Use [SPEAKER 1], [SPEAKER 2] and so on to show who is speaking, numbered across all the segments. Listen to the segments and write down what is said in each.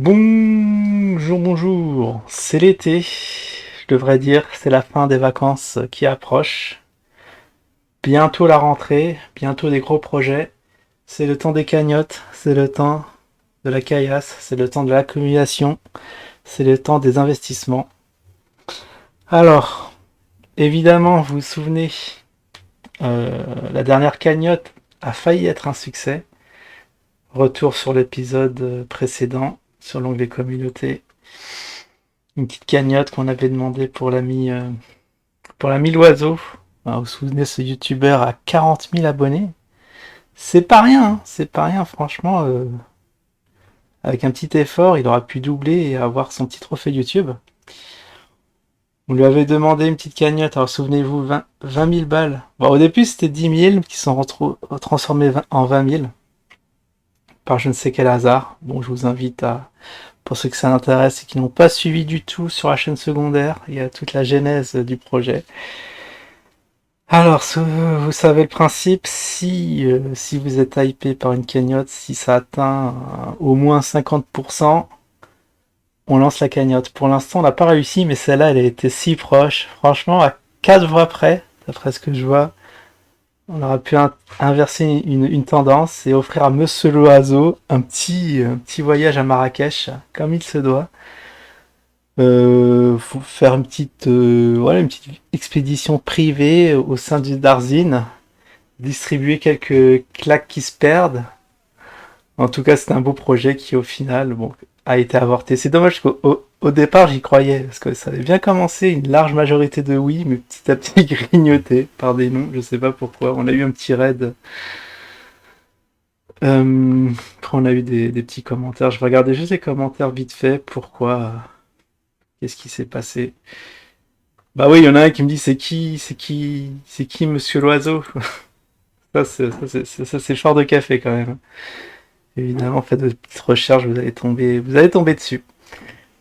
[SPEAKER 1] Bonjour, bonjour, c'est l'été, je devrais dire, c'est la fin des vacances qui approche. Bientôt la rentrée, bientôt des gros projets. C'est le temps des cagnottes, c'est le temps de la caillasse, c'est le temps de l'accumulation, c'est le temps des investissements. Alors, évidemment, vous vous souvenez, la dernière cagnotte a failli être un succès. Retour sur l'épisode précédent, sur l'onglet communauté. Une petite cagnotte qu'on avait demandé pour l'ami Loiseau. Alors, vous vous souvenez, ce youtubeur a 40 000 abonnés. C'est pas rien, hein, c'est pas rien, franchement. Avec un petit effort, il aura pu doubler et avoir son petit trophée YouTube. On lui avait demandé une petite cagnotte, alors souvenez-vous, 20 000 balles. Bon, au début, c'était 10 000 qui sont transformés en 20 000 par je ne sais quel hasard. Bon, je vous invite à, pour ceux que ça intéresse et qui n'ont pas suivi du tout sur la chaîne secondaire, il y a toute la genèse du projet. Alors, vous savez le principe, si vous êtes hypé par une cagnotte, si ça atteint au moins 50%, on lance la cagnotte. Pour l'instant, on n'a pas réussi, mais celle-là, elle a été si proche. Franchement, à 4 voix près, d'après ce que je vois, on aurait pu inverser une tendance et offrir à Monsieur Loiseau un petit voyage à Marrakech, comme il se doit. Faut faire voilà, une petite expédition privée au sein du Darzine, distribuer quelques claques qui se perdent. En tout cas, c'est un beau projet qui, au final, bon, a été avorté. C'est dommage qu'au départ, j'y croyais, parce que ça avait bien commencé, une large majorité de oui, mais petit à petit grignoté par des noms, je sais pas pourquoi. On a eu un petit raid. Après, on a eu des petits commentaires. Je vais regarder juste les commentaires vite fait. Pourquoi? Qu'est-ce qui s'est passé? Bah oui, il y en a un qui me dit c'est qui Monsieur Loiseau? Ça, c'est le fort de café quand même. Évidemment, faites de petites recherches, vous allez tomber dessus.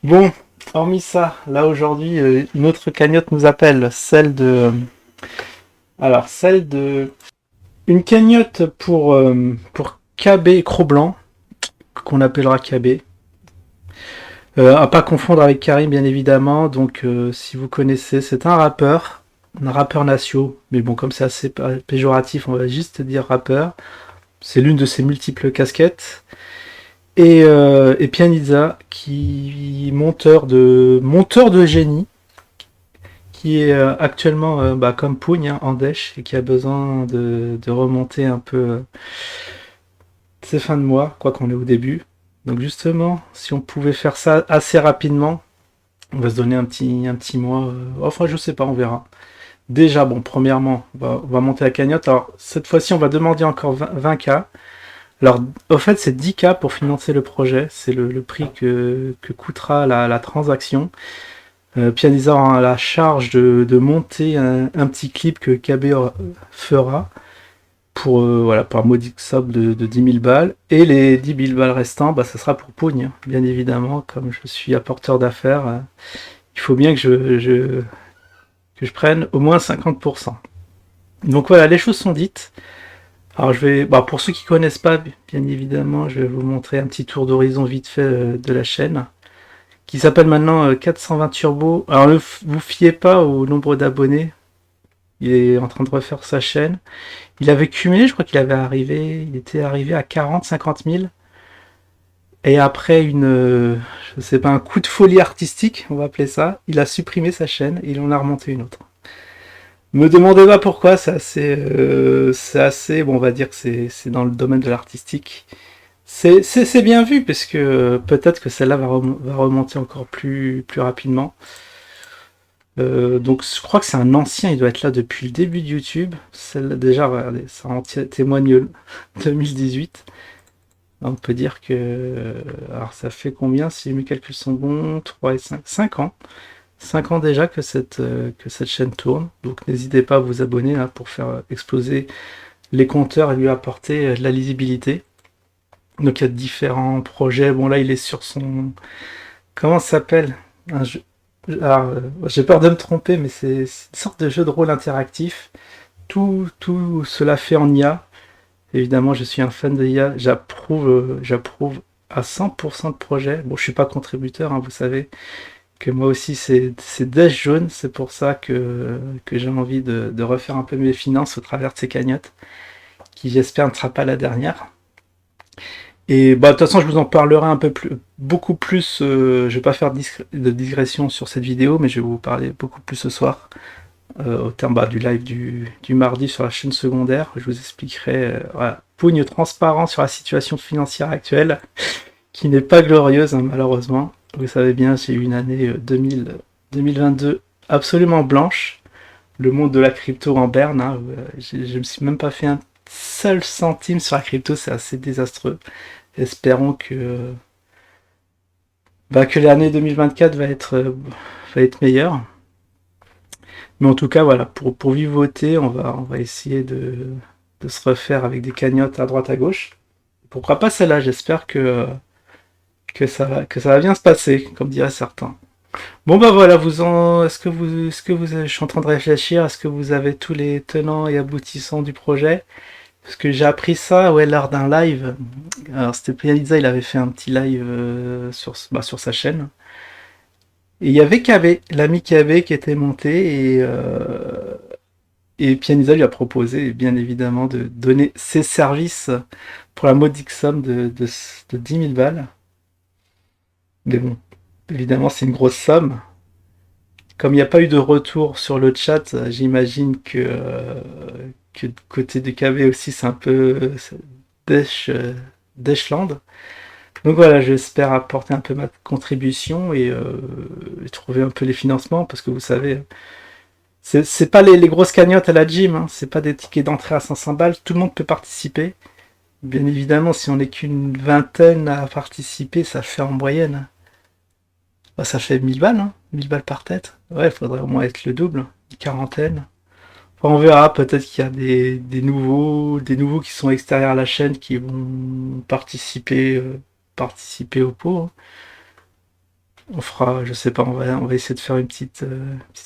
[SPEAKER 1] Bon, hormis ça, là aujourd'hui, une autre cagnotte nous appelle, celle de une cagnotte pour KB Cro-Blanc, qu'on appellera KB. À pas confondre avec Karim, bien évidemment. Donc, si vous connaissez, c'est un rappeur national. Mais bon, comme c'est assez péjoratif, on va juste dire rappeur. C'est l'une de ses multiples casquettes. Et Pianizza, qui monteur de génie, qui est actuellement comme Pougne, hein, en dèche, et qui a besoin de remonter un peu ses fins de mois, quoi qu'on est au début. Donc justement, si on pouvait faire ça assez rapidement, on va se donner un petit mois. Enfin, je sais pas, on verra. Déjà, bon, premièrement, on va monter la cagnotte. Alors, cette fois-ci, on va demander encore 20K. Alors, au fait, c'est 10K pour financer le projet. C'est le prix que coûtera la transaction. Pianisa aura la charge de monter un petit clip que KB fera pour un modique somme de 10 000 balles. Et les 10 000 balles restants, bah, ça sera pour Pougne, bien évidemment. Comme je suis apporteur d'affaires, il faut bien que je prenne au moins 50%. Donc voilà, les choses sont dites. Alors pour ceux qui connaissent pas, bien évidemment, je vais vous montrer un petit tour d'horizon vite fait de la chaîne, qui s'appelle maintenant 420 Turbo. Alors ne vous fiez pas au nombre d'abonnés, il est en train de refaire sa chaîne. Il avait cumulé, je crois il était arrivé à 40-50 000. Et après je sais pas, un coup de folie artistique, on va appeler ça, il a supprimé sa chaîne et il en a remonté une autre. Me demandez pas pourquoi, c'est assez, bon, on va dire que c'est dans le domaine de l'artistique. C'est bien vu, parce que peut-être que celle-là va remonter encore plus rapidement. Donc je crois que c'est un ancien, il doit être là depuis le début de YouTube. Celle-là, déjà, regardez, ça en témoigne 2018. On peut dire que... Alors ça fait combien, si mes calculs sont bons? 3 et 5, 5 ans. 5 ans déjà que cette chaîne tourne. Donc n'hésitez pas à vous abonner là, pour faire exploser les compteurs et lui apporter de la lisibilité. Donc il y a différents projets. Bon là il est sur son... Comment ça s'appelle? Un jeu... Alors, j'ai peur de me tromper, mais c'est une sorte de jeu de rôle interactif. Tout cela fait en IA. Évidemment, je suis un fan de IA. J'approuve à 100% de projet. Bon, je suis pas contributeur, hein, vous savez que moi aussi c'est Dash jaune, c'est pour ça que j'ai envie de refaire un peu mes finances au travers de ces cagnottes, qui j'espère ne sera pas la dernière. Et bah, de toute façon, je vous en parlerai un peu plus, beaucoup plus. Je vais pas faire de digression sur cette vidéo, mais je vais vous parler beaucoup plus ce soir, au terme du live du mardi sur la chaîne secondaire. Je vous expliquerai, voilà, pougne transparent sur la situation financière actuelle, qui n'est pas glorieuse, hein, malheureusement. Vous savez bien, j'ai eu une année 2022 absolument blanche. Le monde de la crypto en berne, hein, je me suis même pas fait un seul centime sur la crypto, c'est assez désastreux. Espérons que l'année 2024 va être meilleure. Mais en tout cas, voilà, pour vivoter, on va essayer de se refaire avec des cagnottes à droite à gauche. Pourquoi pas celle-là? J'espère que ça va bien se passer, comme diraient certains. Bon bah voilà, je suis en train de réfléchir, est-ce que vous avez tous les tenants et aboutissants du projet? Parce que j'ai appris ça, ouais, lors d'un live. Alors c'était Pianizza, il avait fait un petit live sur sa chaîne. Et il y avait KB, l'ami KB qui était monté et Pianizza lui a proposé, bien évidemment, de donner ses services pour la modique somme de 10 000 balles. Mais bon, évidemment, c'est une grosse somme. Comme il n'y a pas eu de retour sur le chat, j'imagine que côté du KB aussi, c'est un peu Dashland. Donc voilà, j'espère apporter un peu ma contribution et trouver un peu les financements, parce que vous savez, c'est pas les grosses cagnottes à la gym, hein, c'est pas des tickets d'entrée à 500 balles, tout le monde peut participer. Bien évidemment, si on n'est qu'une vingtaine à participer, ça fait en moyenne. Bah, ça fait 1000 balles, hein, 1000 balles par tête. Ouais, il faudrait au moins être le double, une quarantaine. Enfin, on verra, peut-être qu'il y a des nouveaux qui sont extérieurs à la chaîne qui vont participer au pot, hein. On fera, je sais pas, on va essayer de faire une petite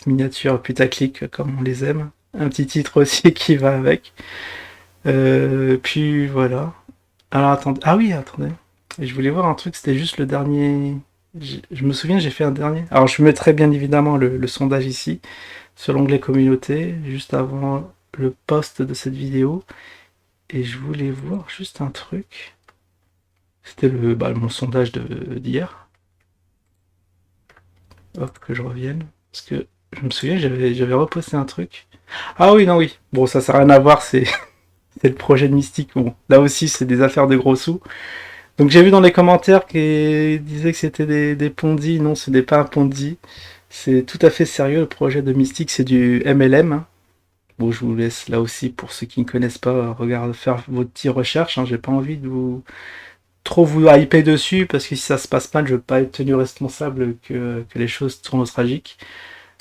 [SPEAKER 1] miniature putaclic comme on les aime. Un petit titre aussi qui va avec. Puis voilà. Alors attendez. Ah oui, attendez. Je voulais voir un truc, c'était juste le dernier. Je me souviens, j'ai fait un dernier. Alors je mettrai bien évidemment le sondage ici, sur l'onglet communauté, juste avant le post de cette vidéo. Et je voulais voir juste un truc. C'était mon sondage d'hier. Hop, que je revienne. Parce que je me souviens, j'avais reposté un truc. Ah oui, non, oui. Bon, ça n'a rien à voir, c'est le projet de Mystique. Bon, là aussi, c'est des affaires de gros sous. Donc j'ai vu dans les commentaires qu'ils disaient que c'était des Ponzi. Non, ce n'est pas un Ponzi. C'est tout à fait sérieux, le projet de Mystique, c'est du MLM, hein. Bon, je vous laisse là aussi, pour ceux qui ne connaissent pas, faire vos petites recherches, hein. J'ai pas envie de trop vous hyper dessus, parce que si ça se passe mal, je veux pas être tenu responsable que les choses tournent au tragique.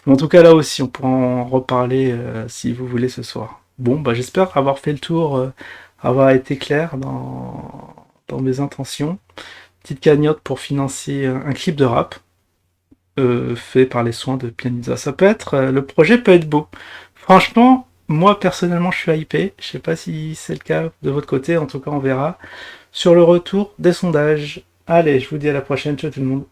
[SPEAKER 1] Mais en tout cas, là aussi, on pourra en reparler si vous voulez ce soir. Bon, bah j'espère avoir fait le tour, avoir été clair dans mes intentions. Petite cagnotte pour financer un clip de rap fait par les soins de Pianizza. Ça peut être, le projet peut être beau. Franchement, moi personnellement, je suis hypé. Je sais pas si c'est le cas de votre côté, en tout cas, on verra sur le retour des sondages. Allez, je vous dis à la prochaine, ciao tout le monde.